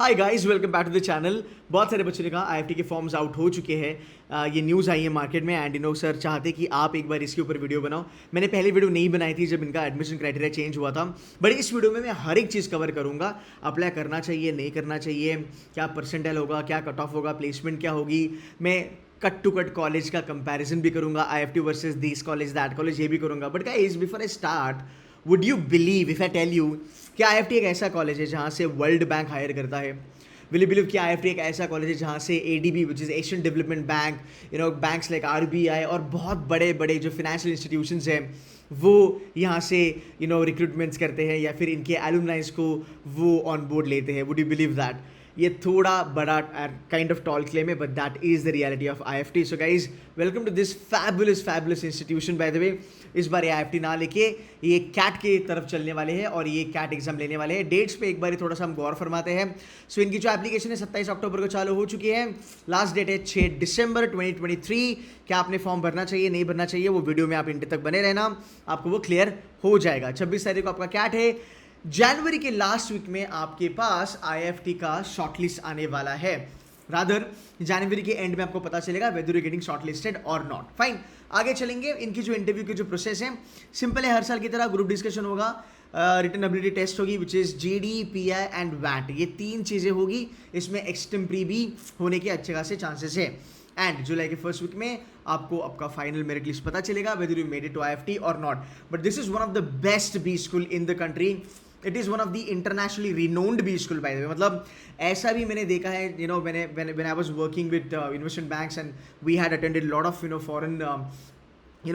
Hi guys, welcome back to the channel. बहुत सारे बच्चों ने कहा आईएफटी के फॉर्म्स आउट हो चुके हैं। ये न्यूज़ आई है मार्केट में एंड सर चाहते कि आप एक बार इसके ऊपर वीडियो बनाओ। मैंने पहले वीडियो नहीं बनाई थी जब इनका एडमिशन क्राइटेरिया चेंज हुआ था, बट इस वीडियो में मैं हर एक चीज़ कवर करूंगा। अप्लाई करना चाहिए, नहीं करना चाहिए, क्या परसेंटाइल होगा, क्या कट ऑफ होगा, प्लेसमेंट क्या होगी। मैं कट टू कट कॉलेज का कंपैरिजन भी करूंगा, IFT versus this college that college, ये भी करूंगा। But guys, before I start, would you believe if I tell you कि आईएफटी एक ऐसा कॉलेज है जहां से वर्ल्ड बैंक हायर करता है। विल यू बिलीव कि आईएफटी एक ऐसा कॉलेज है जहाँ से ADB which is Asian development bank, banks like RBI और बहुत बड़े बड़े जो फिनेंशियल इंस्टीट्यूशंस हैं वो यहाँ से रिक्रूटमेंट्स करते हैं या फिर इनके एलुमनाइज को वो ऑन बोर्ड लेते हैं। Would you believe that? ये थोड़ा बड़ा काइंड ऑफ टॉल क्लेम है, but that is the reality of IFT. So guys, welcome to this fabulous institution. By the way, इस बार ये आईएफटी ना लेके ये कैट के तरफ चलने वाले हैं और ये कैट एग्जाम लेने वाले हैं। डेट्स पे एक बार थोड़ा सा हम गौर फरमाते हैं। सो इनकी जो एप्लीकेशन है 27 अक्टूबर को चालू हो चुकी है। लास्ट डेट है 6 दिसंबर 2023। क्या आपने फॉर्म भरना चाहिए, नहीं भरना चाहिए, वो वीडियो में आप इंटर तक बने रहना, आपको वो क्लियर हो जाएगा। 26 तारीख को आपका कैट है। जनवरी के लास्ट वीक में आपके पास आईएफटी का शॉर्टलिस्ट आने वाला है। रादर जनवरी के एंड में आपको पता चलेगा वेदर यू गेटिंग शॉर्टलिस्टेड और नॉट। फाइन, आगे चलेंगे। इनकी जो इंटरव्यू की जो प्रोसेस है सिंपल है। हर साल की तरह ग्रुप डिस्कशन होगा, रिटन एबिलिटी टेस्ट होगी which is GD, PI and वैट। ये तीन चीजें होगी। इसमें एक्सटेम्प्री भी होने के अच्छे खासे चांसेस है। एंड जुलाई के फर्स्ट वीक में आपको आपका फाइनल मेरिट लिस्ट पता चलेगा whether you made it to IFT और not. But this is one of the best B school in the country. It is one of the internationally renowned B school by the way. मतलब ऐसा भी मैंने देखा है, when I was working with investment banks and we had attended lot of foreign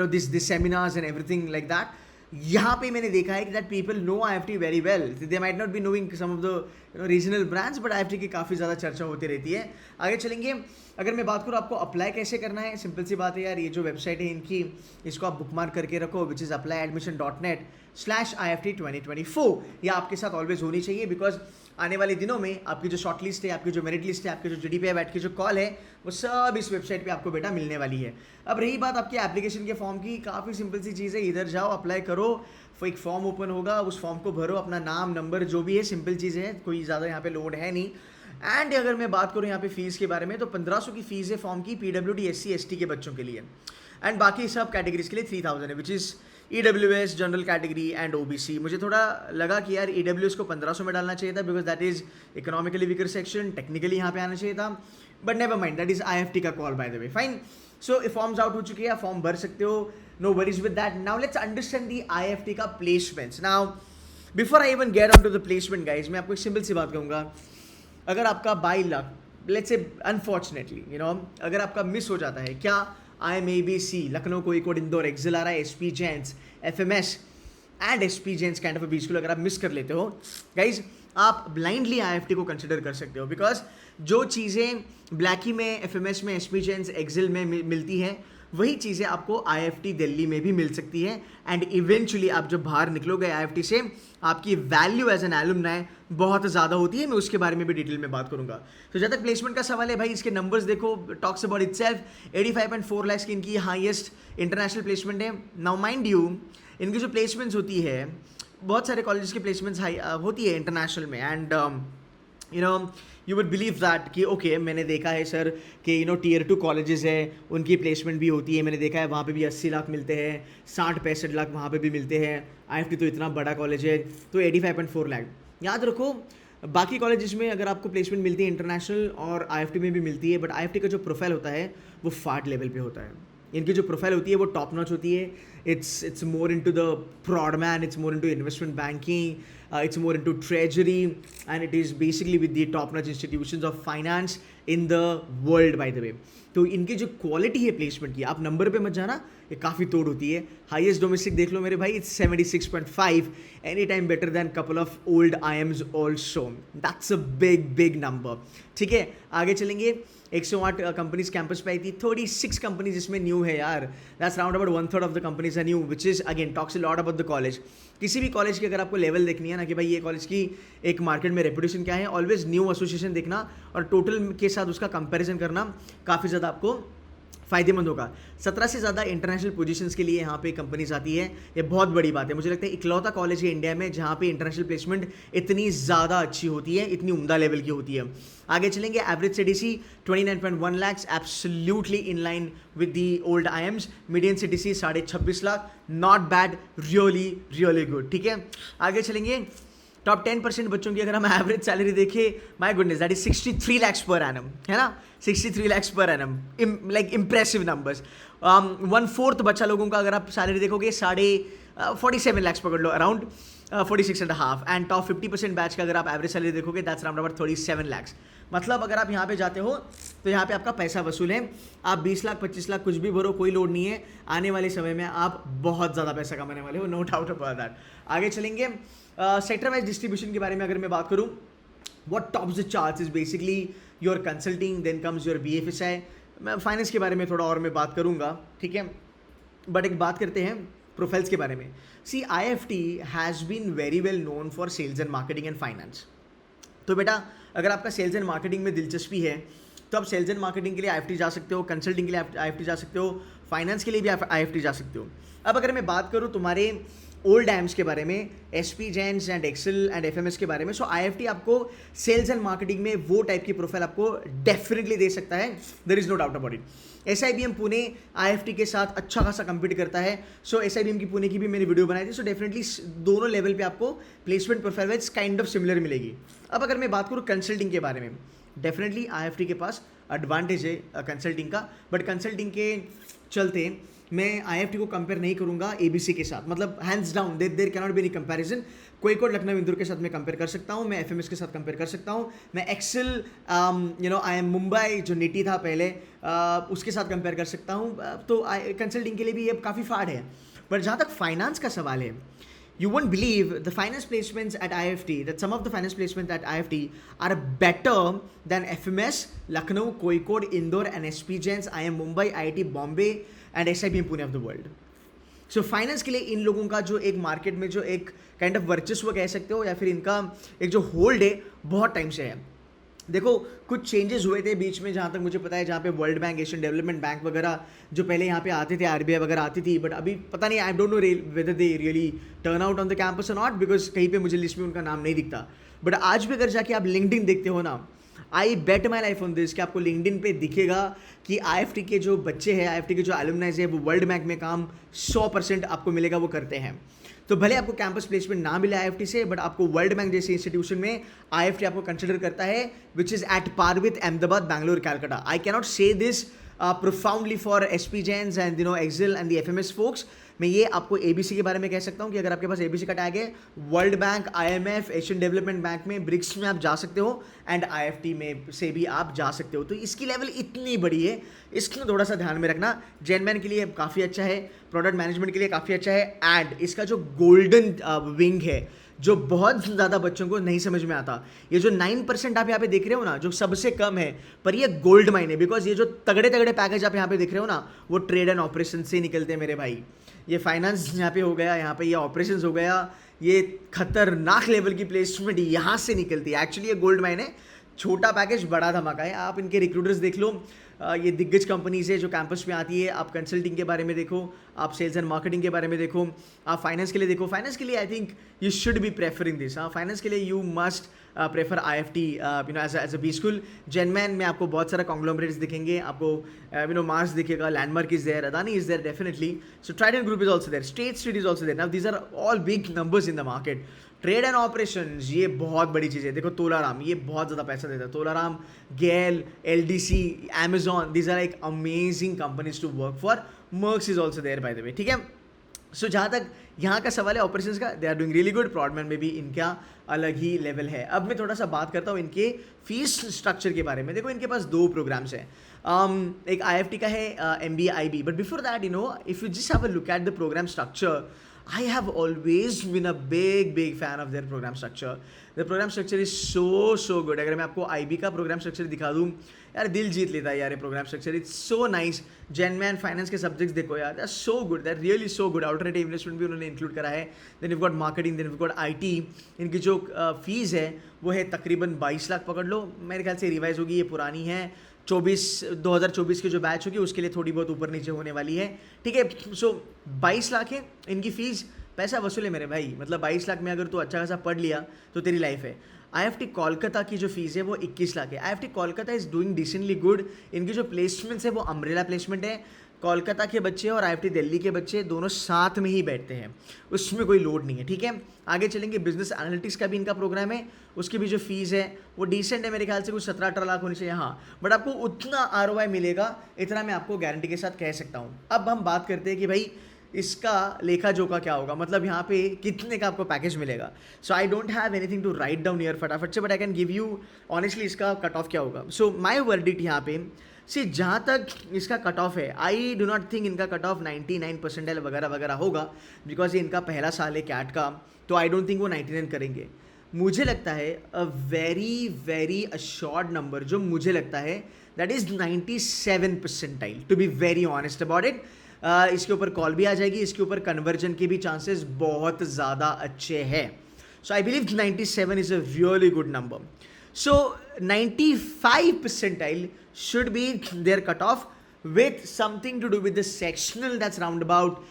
this seminars and everything like that. यहाँ पे मैंने देखा है कि that people know IFT very well. They might not be knowing some of the regional brands, but IFT की काफ़ी ज़्यादा चर्चा होती रहती है। आगे चलेंगे। अगर मैं बात करूँ आपको अप्लाई कैसे करना है, सिंपल सी बात है यार। ये जो वेबसाइट है इनकी, इसको आप बुकमार्क करके रखो, विच इज़ applyadmission.net/IFT2024। ये आपके साथ ऑलवेज होनी चाहिए, बिकॉज आने वाले दिनों में आपकी जो शॉर्ट लिस्ट है, आपकी जो मेरिट लिस्ट है, आपके जो जीडी पे बैठ के जो कॉल है, वो सब इस वेबसाइट पे आपको बेटा मिलने वाली है। अब रही बात आपके एप्लीकेशन के फॉर्म की, काफ़ी सिंपल सी चीज़ है। इधर जाओ, अप्लाई करो, एक फॉर्म ओपन होगा, उस फॉर्म को भरो, अपना नाम, नंबर, जो भी है, सिंपल चीज़ है, कोई ज़्यादा यहाँ पे लोड है नहीं। एंड अगर मैं बात करूँ यहाँ पे फीस के बारे में, तो 1500 की फीस है फॉर्म की, पीडब्ल्यूडी, एससी, एसटी के बच्चों के लिए। एंड बाकी सब कैटेगरीज के लिए 3000 है, which is EWS, general category and OBC. मुझे थोड़ा लगा कि यार ईडब्ल्यूएस को 1500 में डालना चाहिए था, because that is economically weaker section, technically यहाँ पे आना चाहिए था, but never mind, that is IFT का call by the way. Fine. So forms out हो चुके हैं, फॉर्म भर सकते हो, no worries with that. Now let's understand the IFT का placements. Now before I even get on to the placement guys, मैं आपको एक सिंपल सी बात कहूँगा। अगर आपका by luck, let's say unfortunately अगर आपका मिस हो जाता है, क्या IMABC, लखनऊ, कोईकोड, इंदौर, एक्सिल आ रहा है, SP Jains, FMS and SP Jains kind of a B school, अगर आप मिस कर लेते हो गाइज, आप ब्लाइंडली आईएफटी को कंसिडर कर सकते हो। बिकॉज जो चीज़ें ब्लैकी में, एफएमएस में, एसपी जेंट्स, एक्सिल में मिलती हैं, वही चीज़ें आपको आईएफटी दिल्ली में भी मिल सकती है। एंड इवेंचुअली आप जब बाहर निकलोगे आईएफटी से, आपकी वैल्यू एज एन एलुमनाई बहुत ज़्यादा होती है। मैं उसके बारे में भी डिटेल में बात करूंगा। तो जब तक प्लेसमेंट का सवाल है भाई, इसके नंबर्स देखो, टॉक्स अबाउट इटसेल्फ। 85.4 लाख की इनकी हाईएस्ट इंटरनेशनल प्लेसमेंट है। नाउ माइंड यू, इनकी जो प्लेसमेंट्स होती है, बहुत सारे कॉलेजेस की प्लेसमेंट्स हाई होती है इंटरनेशनल में। And you would believe that कि ओके, मैंने देखा है सर कि टीयर 2 कॉलेजेस है, उनकी प्लेसमेंट भी होती है। मैंने देखा है वहाँ पे भी 80 लाख मिलते हैं, 60-65 लाख वहाँ पे भी मिलते हैं। आईएफटी तो इतना बड़ा कॉलेज है, तो 85.4 लाख। याद रखो, बाकी कॉलेजेस में अगर आपको प्लेसमेंट मिलती है इंटरनेशनल, और आईएफटी में भी मिलती है, बट आईएफटी का जो प्रोफाइल होता है वो फाट लेवल पे होता है। इनकी जो प्रोफाइल होती है वो टॉप नॉच होती है। It's more into the prod man, it's more into investment banking, it's more into treasury, and it is basically with the top notch institutions of finance in the world by the way। तो इनकी जो quality है placement की, आप number पे मत जाना, ये काफ़ी तोड़ होती है। हाईएस्ट डोमेस्टिक देख लो मेरे भाई, it's 76.5, any time better than couple of old IIMs also. That's a big number. ठीक है, आगे चलेंगे। 108 कंपनीज कैंपस पे आई थी, 36 कंपनीज इसमें न्यू है यार। That's round about 1/3 of the companies are new, which is again talks a lot about the college. किसी भी कॉलेज की अगर आपको लेवल देखनी है ना कि भाई ये कॉलेज की एक मार्केट में रेपुटेशन क्या है, ऑलवेज न्यू एसोसिएशन देखना और टोटल के साथ उसका कंपैरिजन करना काफ़ी ज़्यादा आपको फ़ायदेमंद होगा। 17 से ज़्यादा इंटरनेशनल पोजीशंस के लिए यहाँ पे कंपनीज आती है, ये बहुत बड़ी बात है। मुझे लगता है इकलौता कॉलेज है इंडिया में जहाँ पे इंटरनेशनल प्लेसमेंट इतनी ज़्यादा अच्छी होती है, इतनी उम्दा लेवल की होती है। आगे चलेंगे, average CTC 29.1 lakhs, absolutely in line with the old IIMs। Median CTC 26.5 lakh, not bad, really really good. ठीक है, आगे चलेंगे, टॉप 10% बच्चों की अगर हम एवरेज सैलरी देखें, my goodness, that is 63 lakhs per annum, है ना, 63 lakhs per annum, like impressive numbers. 1/4 बच्चा लोगों का अगर आप सैलरी देखोगे 47 lakhs पकड़ लो, अराउंड 46.5, एंड टॉप 50% बैच का अगर आप एवरेज सैलरी देखोगे दैट्स अराउंड अबाउट 37 lakhs। मतलब अगर आप यहाँ पे जाते हो तो यहाँ पे आपका पैसा वसूल है। आप 20 लाख 25 लाख कुछ भी भरो, कोई लोड नहीं है, आने वाले समय में आप बहुत ज़्यादा पैसा कमाने वाले हो, नो डाउट अबाउट दैट। आगे चलेंगे, सेक्टर वाइज डिस्ट्रीब्यूशन के बारे में अगर मैं बात करूँ, what tops the charts is basically your consulting, then comes your BFSI। मैं फाइनेंस के बारे में थोड़ा और मैं बात करूँगा, ठीक है, बट एक बात करते हैं प्रोफाइल्स के बारे में। See IFT has been very well known for sales and marketing and finance. तो बेटा अगर आपका सेल्स एंड मार्केटिंग में दिलचस्पी है तो आप सेल्स एंड मार्केटिंग के लिए IFT जा सकते हो, कंसल्टिंग के लिए IFT जा सकते हो, फाइनेंस के लिए भी IFT जा सकते हो। अब अगर मैं बात करूँ तुम्हारे ओल्ड IIMs के बारे में, SP Jains and XL and FMS के बारे में, सो IFT आपको सेल्स एंड मार्केटिंग में वो टाइप की प्रोफाइल आपको डेफिनेटली दे सकता है, there is no doubt about it. SIBM Pune IFT के साथ अच्छा खासा compete करता है, सो SIBM की पुणे की भी मैंने वीडियो बनाई थी, सो डेफिनेटली दोनों लेवल पे आपको placement profile wise kind of similar मिलेगी। अब अगर मैं बात करूँ कंसल्टिंग के बारे में, डेफिनेटली IFT के पास एडवांटेज है कंसल्टिंग का, बट कंसल्टिंग के चलते मैं IFT को कंपेयर नहीं करूंगा ABC के साथ, मतलब hands down there can not be any comparison. Kozhikode Lucknow Indore के साथ मैं कंपेयर कर सकता हूँ, मैं FMS के साथ कंपेयर कर सकता हूँ, मैं एक्सेल IIM मुंबई जो नीति था पहले उसके साथ कंपेयर कर सकता हूँ। तो कंसल्टिंग के लिए भी ये काफ़ी फाड़ है। पर जहाँ तक फाइनेंस का सवाल है, you won't believe the finance placements at IFT, that some of the finance placements at IFT are better than FMS, Lucknow, Kozhikode, Indore and SP Jains, IIM Mumbai, IIT Bombay and SIBM Pune of the world. So finance के लिए इन लोगों का जो एक market में जो एक kind of वर्चस्व कह सकते हो या फिर इनका एक जो होल्ड है बहुत टाइम से है। देखो कुछ चेंजेस हुए थे बीच में, जहाँ तक मुझे पता है, जहाँ पे world bank, Asian development bank वगैरह जो पहले यहाँ पे आते थे, RBI वगैरह आती थी, बट अभी पता नहीं, I don't know whether they really turn out on the campus और नॉट, बिकॉज कहीं पे मुझे लिस्ट में उनका नाम नहीं दिखता। बट आज भी अगर जाके आप लिंक्डइन देखते हो ना, आई बेट माई लाइफ ऑन दिस कि आपको लिंक्डइन पे दिखेगा कि IFT के जो बच्चे हैं, IFT के जो एलुमनाइज है, वो वर्ल्ड बैंक में काम 100% आपको मिलेगा, वो करते हैं। तो भले आपको कैंपस प्लेसमेंट ना मिले IFT से, बट आपको वर्ल्ड बैंक जैसे इंस्टीट्यूशन में IFT आपको कंसिडर करता है, which is at par with Ahmedabad, Bangalore, Calcutta. I cannot say this profoundly for SP Jains and Excel and the FMS folks। मैं ये आपको ABC के बारे में कह सकता हूँ कि अगर आपके पास ABC का टैग है, world bank, IMF, Asian development bank में, ब्रिक्स में आप जा सकते हो, एंड IFT में से भी आप जा सकते हो। तो इसकी लेवल इतनी बड़ी है, इसको थोड़ा सा ध्यान में रखना। जेनमैन के लिए काफ़ी अच्छा है, प्रोडक्ट मैनेजमेंट के लिए काफ़ी अच्छा है, एंड इसका जो गोल्डन विंग है जो बहुत ज़्यादा बच्चों को नहीं समझ में आता, ये जो 9% आप यहाँ पे देख रहे हो ना, जो सबसे कम है, पर ये गोल्ड माइन है, बिकॉज ये जो तगड़े तगड़े पैकेज आप यहाँ पे देख रहे हो ना, वो ट्रेड एंड ऑपरेशन से निकलते हैं मेरे भाई। ये फाइनेंस यहाँ पे हो गया, यहाँ पे ये ऑपरेशंस हो गया, ये खतरनाक लेवल की प्लेसमेंट यहाँ से निकलती है। एक्चुअली ये गोल्ड माइन है, छोटा पैकेज बड़ा धमाका है। आप इनके रिक्रूटर्स देख लो, ये दिग्गज कंपनीज है जो कैंपस में आती है। आप कंसल्टिंग के बारे में देखो, आप सेल्स एंड मार्केटिंग के बारे में देखो, आप फाइनेंस के लिए देखो। फाइनेंस के लिए I think you should be preferring this. Finance के लिए you must prefer IFT as a B school. जेनमैन में आपको बहुत सारा कॉन्ग्लोमरेट्स दिखेंगे, आपको मार्स दिखेगा, landmark is there, Adani is there definitely, so Trident group is also there, State Street is also there. Now these are all big numbers in the market. Trade and operation ये बहुत बड़ी चीज़ है। देखो तोलाराम, ये बहुत ज़्यादा पैसा देता है। तोलाराम, गेल, LDC, Amazon, these are like amazing companies to work for. Merx is also there by the way, ठीक है। सो जहाँ तक यहाँ का सवाल है ऑपरेशंस का, they are doing really good. प्रॉडमैन में भी इनका अलग ही लेवल है। अब मैं थोड़ा सा बात करता हूँ इनके फीस स्ट्रक्चर के बारे में। देखो इनके पास 2 प्रोग्राम्स हैं, एक IFT का है MBA IB, but before that if you just have a look at the program structure, I have always been a big fan of their program structure. The program structure is so good. अगर मैं आपको IB का programme structure दिखा दूँ यार, दिल जीत लेता है यार ये program structure. It's so nice. जेन मैन फाइनेंस के सब्जेक्ट्स देखो यार, that so good, that really so good. Alternative investment भी उन्होंने इंक्लूड करा है. Then you got marketing, then you got IT. इनकी जो फीस है वो है तकरीबन 22 लाख पकड़ लो. मेरे ख्याल से रिवाइज होगी, ये पुरानी है. 2024 की जो बैच होगी उसके लिए थोड़ी बहुत ऊपर नीचे होने वाली है. ठीक है, सो 22 लाख है इनकी फीस. पैसा वसूल है मेरे भाई. मतलब 22 लाख में अगर तू अच्छा खासा पढ़ लिया तो तेरी लाइफ है. IIFT कोलकाता की जो फीस है वो 21 लाख है. IIFT Kolkata is doing decently good. इनकी जो प्लेसमेंट्स है वो अम्ब्रेला प्लेसमेंट है. कोलकाता के बच्चे और IIFT दिल्ली के बच्चे दोनों साथ में ही बैठते हैं, उसमें कोई लोड नहीं है. ठीक है, आगे चलेंगे. बिजनेस एनालिटिक्स का भी इनका प्रोग्राम है, उसकी भी जो फीस है वो डिसेंट है. मेरे ख्याल से कुछ 17-18 लाख होनी चाहिए. हाँ, बट आपको उतना ROI मिलेगा, इतना मैं आपको गारंटी के साथ कह सकता हूँ. अब हम बात करते हैं कि भाई इसका लेखा जोखा क्या होगा, मतलब यहाँ पे कितने का आपको पैकेज मिलेगा. So I don't have anything to write down year फटाफट से, but I can give you honestly इसका कट ऑफ क्या होगा. सो माई वर्डिक्ट यहाँ पे सी, जहाँ तक इसका कट ऑफ है, आई डू नॉट थिंक इनका कट ऑफ 99% वगैरह वगैरह होगा, बिकॉज ये इनका पहला साल है कैट का. तो आई डोंट थिंक वो 99 करेंगे. मुझे लगता है अ वेरी अशॉर्ड नंबर जो मुझे लगता है that is 97 percentile, to be very honest about it. इसके ऊपर कॉल भी आ जाएगी, इसके ऊपर कन्वर्जन के भी चांसेस बहुत ज़्यादा अच्छे हैं. So I believe 97 is a really good number. So 95 percentile should be their cutoff, with something to do with the sectional that's round about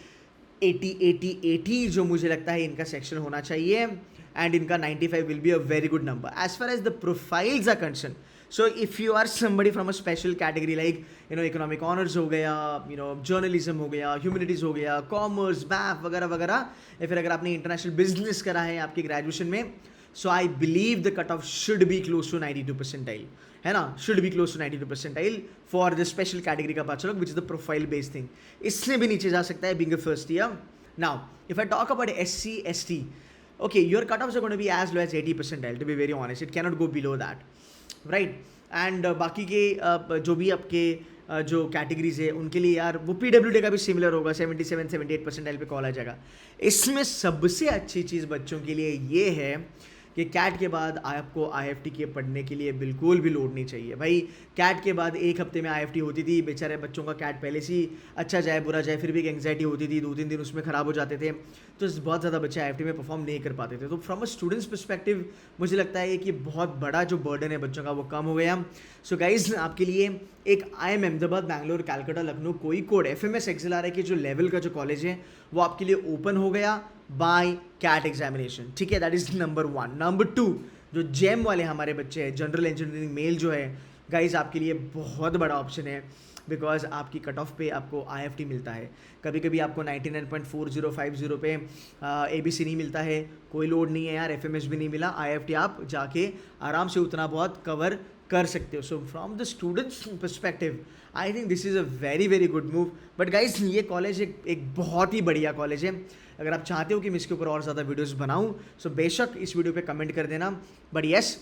80 जो मुझे लगता है इनका सेक्शन होना चाहिए. एंड इनका 95 will be a very good number. As far as the profiles are concerned, so if you are somebody from a special category like economic honors हो गया, journalism हो गया, humanities हो गया, commerce, math वगैरह वगैरह, या फिर अगर आपने इंटरनेशनल बिजनेस करा है आपकी ग्रेजुएशन में, so I believe the cutoff should be close to 92 percentile, है ना, should be close to 92 percentile for the special category का bachelor, which is the profile based thing. इससे भी नीचे जा सकता है being a first year. Now if I talk about SC ST, okay, your cutoffs are going to be as low as 80 percentile, to be very honest. It cannot go below that, right? And बाकी के जो भी आपके जो categories है उनके लिए यार वो PWD का भी सिमिलर होगा, 77-78 परसेंटाइल पे कॉल आ जाएगा. इसमें सबसे अच्छी चीज़ बच्चों के लिए ये है कि कैट के बाद आपको IIFT के पढ़ने के लिए बिल्कुल भी लोड नहीं चाहिए भाई. कैट के बाद एक हफ्ते में IIFT होती थी, बेचारे बच्चों का कैट पहले से ही अच्छा जाए बुरा जाए फिर भी एक एंग्जाइटी होती थी, 2-3 दिन उसमें ख़राब हो जाते थे, तो बहुत ज़्यादा बच्चे IIFT में परफॉर्म नहीं कर पाते थे. तो फ्रॉम अ स्टूडेंट्स पर्सपेक्टिव मुझे लगता है कि बहुत बड़ा जो बर्डन है बच्चों का वो कम हो गया. सो गाइज आपके लिए एक IIM Ahmedabad, Bangalore, Calcutta, Lucknow, कोईकोड, FMS XLRI के जो लेवल का जो कॉलेज है वो आपके लिए ओपन हो गया बाय कैट एग्जामिनेशन. ठीक है, दैट इज नंबर 1. नंबर 2, जो जेम वाले हमारे बच्चे हैं, जनरल इंजीनियरिंग मेल जो है गाइज आपके लिए बहुत बड़ा ऑप्शन है, बिकॉज आपकी कट ऑफ पे आपको IIFT मिलता है. कभी कभी आपको 99.4050 पे ABC नहीं मिलता है, कोई लोड नहीं है यार, FMS भी नहीं मिला, IIFT आप जाके आराम से उतना बहुत कवर कर सकते हो. So from the students perspective I think this is a very good move. But guys ये कॉलेज एक बहुत ही बढ़िया कॉलेज है. अगर आप चाहते हो कि मैं इसके ऊपर और ज़्यादा वीडियोस बनाऊं, सो बेशक इस वीडियो पे कमेंट कर देना. बट येस,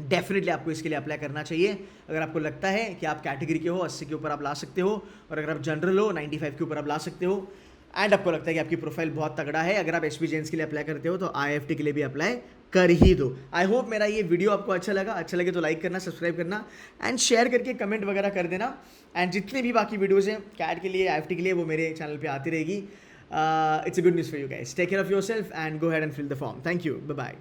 डेफिनेटली आपको इसके लिए अप्लाई करना चाहिए. अगर आपको लगता है कि आप कैटेगरी के हो, 80 के ऊपर आप ला सकते हो, और अगर आप जनरल हो 95 के ऊपर आप ला सकते हो, एंड आपको लगता है कि आपकी प्रोफाइल बहुत तगड़ा है, अगर आप SB जेन्स के लिए अप्लाई करते हो तो IIFT के लिए भी अप्लाई कर ही दो. आई होप मेरा ये वीडियो आपको अच्छा लगे तो लाइक करना, सब्सक्राइब करना, एंड शेयर करके कमेंट वगैरह कर देना. एंड जितने भी बाकी वीडियोज़ हैं कैट के लिए, IIFT के लिए, वो मेरे चैनल पर आती रहेगी. It's a good news for you guys. Take care of yourself and go ahead and fill the form. Thank you. Bye-bye.